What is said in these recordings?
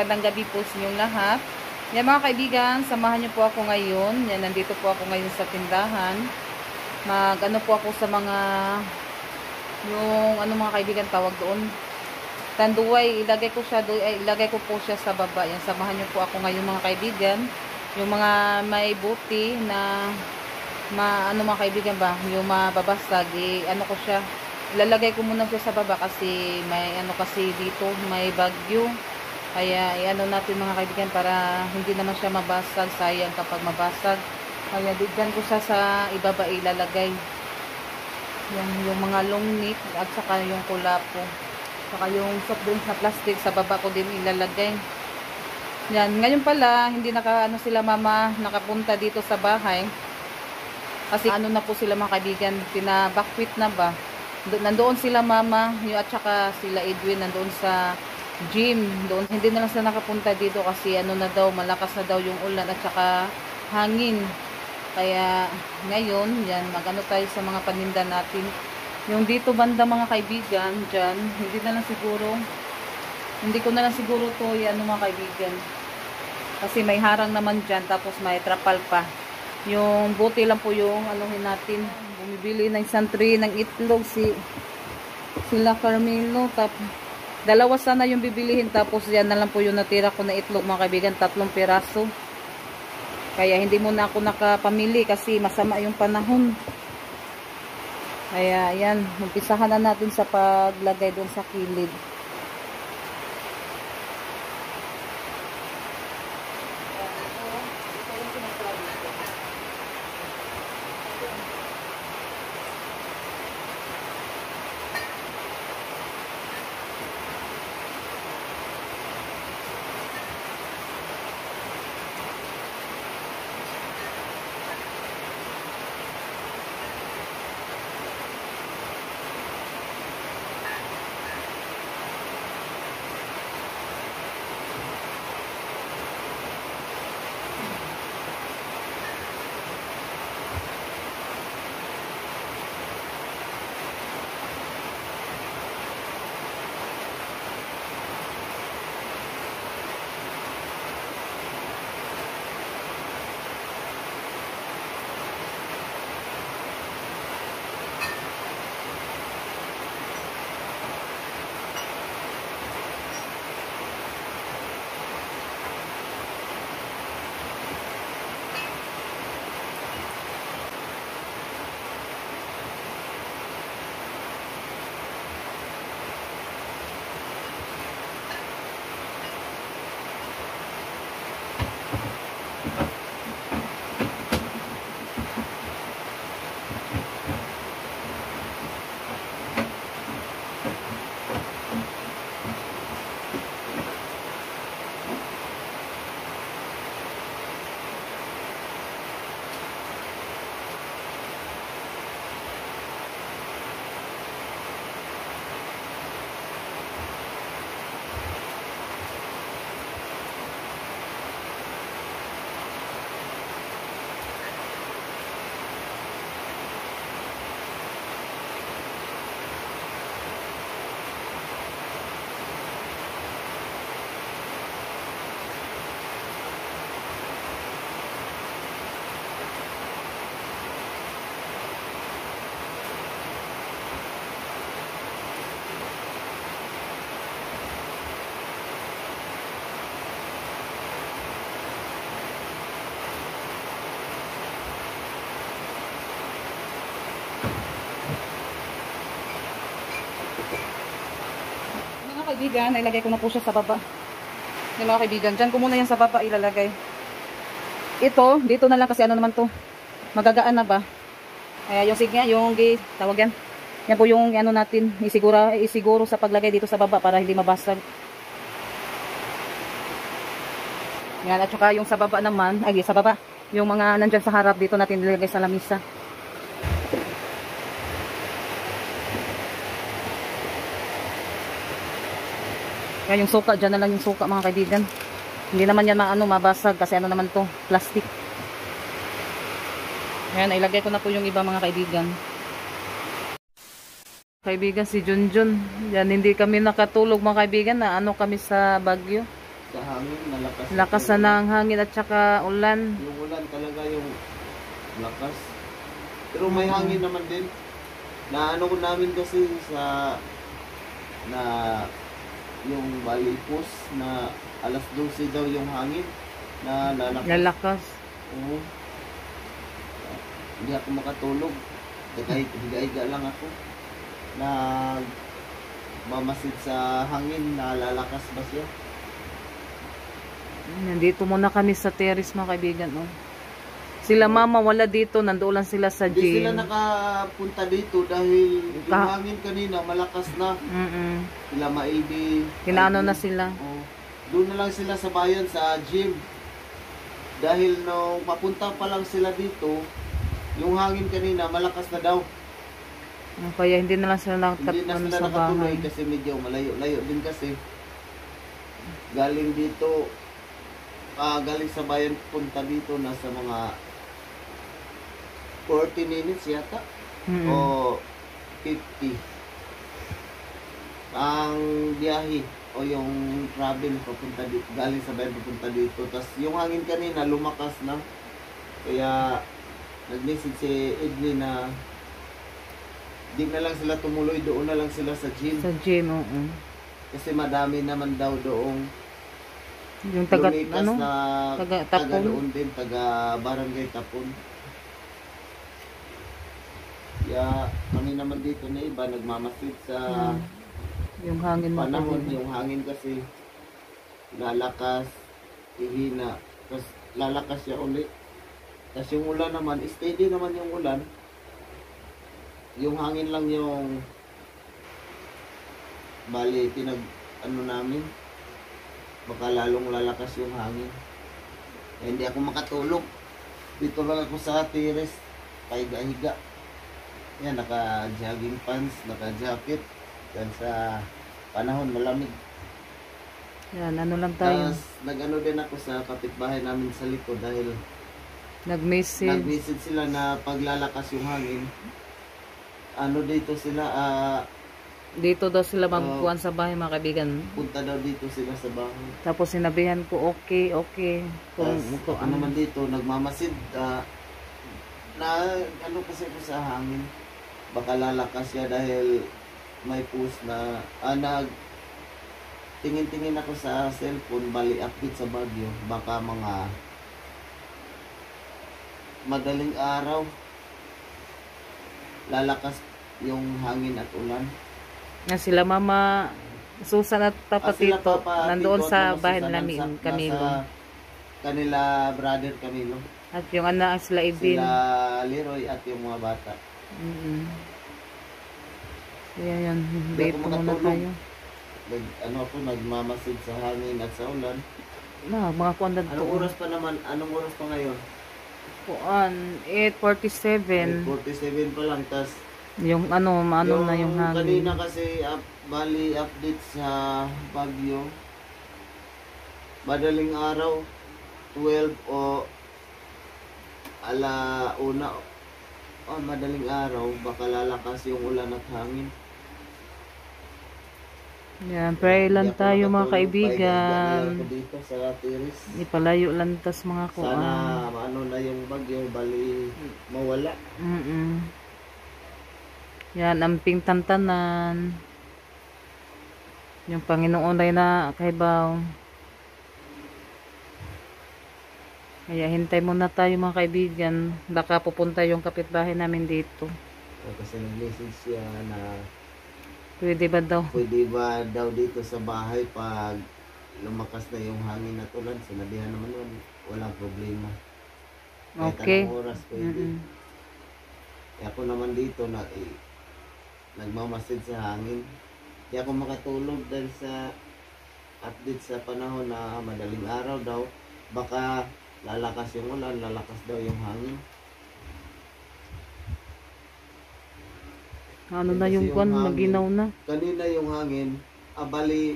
magandang gabi po sa inyong lahat. Yan mga kaibigan, samahan niyo po ako ngayon. Yan, nandito po ako ngayon sa tindahan. Mag-ano po ako sa mga, yung ano mga kaibigan tawag doon. Tanduay, ilagay ko po siya sa baba. Yan, samahan niyo po ako ngayon mga kaibigan. Yung mga may buti na, ano mga kaibigan ba, yung mababasag, ano ko siya. Ilalagay ko muna siya sa baba kasi may ano kasi dito, may bagyo. Kaya i-ano natin mga kaibigan para hindi naman siya mabasag. Sayang kapag mabasag. Kaya dyan ko siya sa ibaba ilalagay. Yan, yung mga long neck at saka yung kulapo. Saka yung soft drinks na plastic sa baba ko din ilalagay. Yan, ngayon pala hindi ano sila mama nakapunta dito sa bahay. Kasi ano na po sila mga kaibigan, pinabakwit na ba? Nandoon sila mama, at saka sila Edwin nandoon sa gym. Doon hindi na lang sila nakapunta dito kasi ano na daw, malakas na daw yung ulan at saka hangin. Kaya ngayon, yan, magano tayo sa mga paninda natin. Yung dito banda mga kaibigan, dyan, hindi ko na lang siguro to, ano mga kaibigan. Kasi may harang naman dyan, tapos may trapal pa. Yung buti lang po yung anuhin natin. Bumibili ng isang tray ng itlog sila Carmelo. Tapos dalawa sana yung bibilihin. Tapos yan na lang po yung natira ko na itlog mga kaibigan. 3 piraso. Kaya hindi muna ako nakapamili kasi masama yung panahon. Kaya yan. Umpisahan na natin sa paglagay doon sa kilid. Kaibigan, ilagay ko na po siya sa baba. Yung mga kaibigan, dyan ko muna yan sa baba ilalagay. Ito, dito na lang kasi ano naman to, magagaan na ba? Yung signya, yung tawag yan. Yan po yung ano natin, isiguro sa paglagay dito sa baba para hindi mabasag. Yan, at saka yung sa baba naman, sa baba, yung mga nandyan sa harap dito natin ilalagay sa lamisa. Kaya yung suka, dyan na lang yung suka mga kaibigan. Hindi naman yan mabasag kasi ano naman to, plastic. Ayan, ilagay ko na po yung iba mga kaibigan. Kaibigan si Junjun. Yan, hindi kami nakatulog mga kaibigan na ano kami sa Baguio. sa hangin, malakas. Lakas na ng hangin at saka ulan. Yung ulan talaga yung lakas. Pero may hangin naman din. Na ano ko namin kasi sa na yung balipos na alas 12 daw yung hangin na lalakas. Lalakas. Oo. Hindi ako makatulog. Higa-higa lang ako. Mamasid sa hangin na lalakas ba siya? Nandito muna kami sa terrace mga kaibigan. Oh. Sila mama wala dito, nandoon lang sila sa Hindi gym. sila nakapunta dito dahil yung hangin kanina malakas na. Sila maidi. Kinaano na sila. Oh, doon na lang sila sa bayan sa gym. Dahil nung papunta pa lang sila dito, yung hangin kanina malakas na daw. Kaya hindi na lang sila Hindi na sila sa nakatuloy bahay. kasi medyo malayo-layo din kasi. Galing dito, galing sa bayan punta dito nasa mga 40 minutes yata o 50 ang biyahe o yung travel papunta dito, galing sa bayan papunta dito. Tapos yung hangin kanina lumakas na, kaya nag-message si Edley na di na lang sila tumuloy, doon na lang sila sa gym. Sa gym, oo. Kasi madami naman daw doong Yung taga, lumikas ano? na Taga taga Tapon. doon din, taga Barangay Tapon. Kaya kami naman dito na iba nagmamasid sa Yung hangin mga panahon, kaibigan. yung hangin kasi lalakas, ihina, tapos lalakas siya ulit. Tapos yung ulan naman, steady naman yung ulan. Yung hangin lang yung bali, ano namin, baka lalong lalakas yung hangin. Hindi ako makatulog. Dito lang ako sa terrace, pahiga-higa. Yan, naka-jogging pants, naka-jacket. Yan sa panahon, malamig. Yan, ano lang tayo. Tapos, nag-ano din ako sa kapitbahay namin sa likod dahil Nag-message. nag-visit sila na paglalakas yung hangin. Ano dito sila, Dito daw sila magkuhan sa bahay mga kaibigan. punta daw dito sila sa bahay. Tapos sinabihan ko, okay. Kung Tapos, ako naman dito, nagmamasid. Na ano kasi ko sa hangin, baka lalakas siya dahil may post na tingin-tingin ako sa cellphone, bali update sa Baguio, baka mga madaling araw lalakas yung hangin at ulan. nga sila mama Susan at Papa Sila Tito Papa nandoon Tito at sa Mama bahay Susan namin, nasa Camilo. kanila brother Camilo. At yung anak sila Edwin. Sila Leroy at yung mga bata. Kaya yan, Hindi date ako muna makatulog. tayo. Ako nagmamasid sa hangin at sa ulan. Mga kuwan na Anong oras pa naman? Anong oras pa ngayon? Kuwan, 8:47. 47 pa lang. Tas Yung na yung hangin. kanina kasi bali update sa Baguio. Madaling araw 12 o alauna. Madaling araw baka lalakas yung ulan at hangin. Yan, pray lang Hindi ako tayo mga nakatulog, kaibigan. pahinga ako dito sa terrace. Ipalayo lang tas mga Sana kuwan. ano na yung bagyo, bali mawala. Yan, amping tantanan. Yung Panginoon ay na kaibaw. Kaya hintay muna tayo mga kaibigan. Baka pupunta yung kapitbahay namin dito. Kasi nag-message siya na Pwede ba daw? pwede ba daw dito sa bahay pag lumakas na yung hangin at ulan. Sinabihan naman yun, walang problema. Kahit Okay. anong oras pwede. Kaya ako naman dito nagmamasid sa hangin. Kaya ako makatulog dahil sa update sa panahon na madaling araw daw. Baka lalakas yung ulan, lalakas daw yung hangin. Ano na Kasi yung yung kwan, hangin. maginaw na. Kanina yung hangin, bali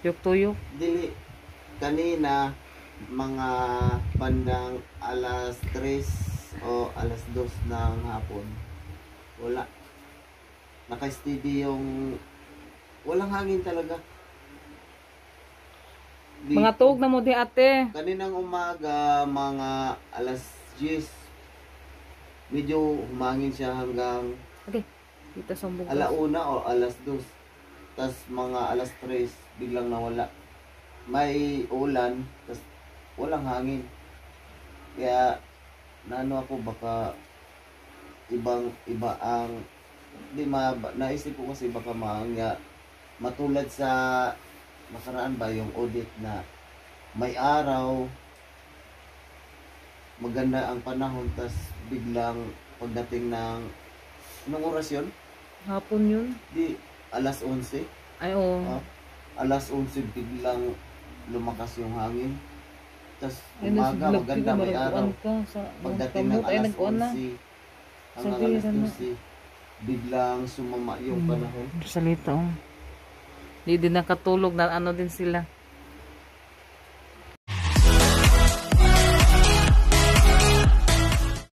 Tuyok-tuyok. dili kanina mga bandang alas 3 o alas 2 ng hapon. Wala. Naka-steady yung walang hangin talaga. Mga tuog na mo di ate. Kaninang umaga, mga alas 10, medyo humangin siya hanggang Okay. Dito sa bugas. alauna o alas 2. Tas mga alas 3, biglang nawala. May ulan, tas walang hangin. Kaya, naano ako baka iba ang naisip ko kasi baka matulad sa nakaraan ba yung audit na may araw, maganda ang panahon, tas biglang pagdating ng anong oras yun? Hapon yun. Di alas 11. Ay, oo. Alas 11 biglang lumakas yung hangin. Tas Ay, umaga nasa maganda vlog may ko, araw. ka sa Pagdating ng kamot, ay, alas nag-on na. 11 hanggang Sabi, alas ano? 12, biglang sumama yung panahon. Salita, oh. Di din nakatulog na ano din sila.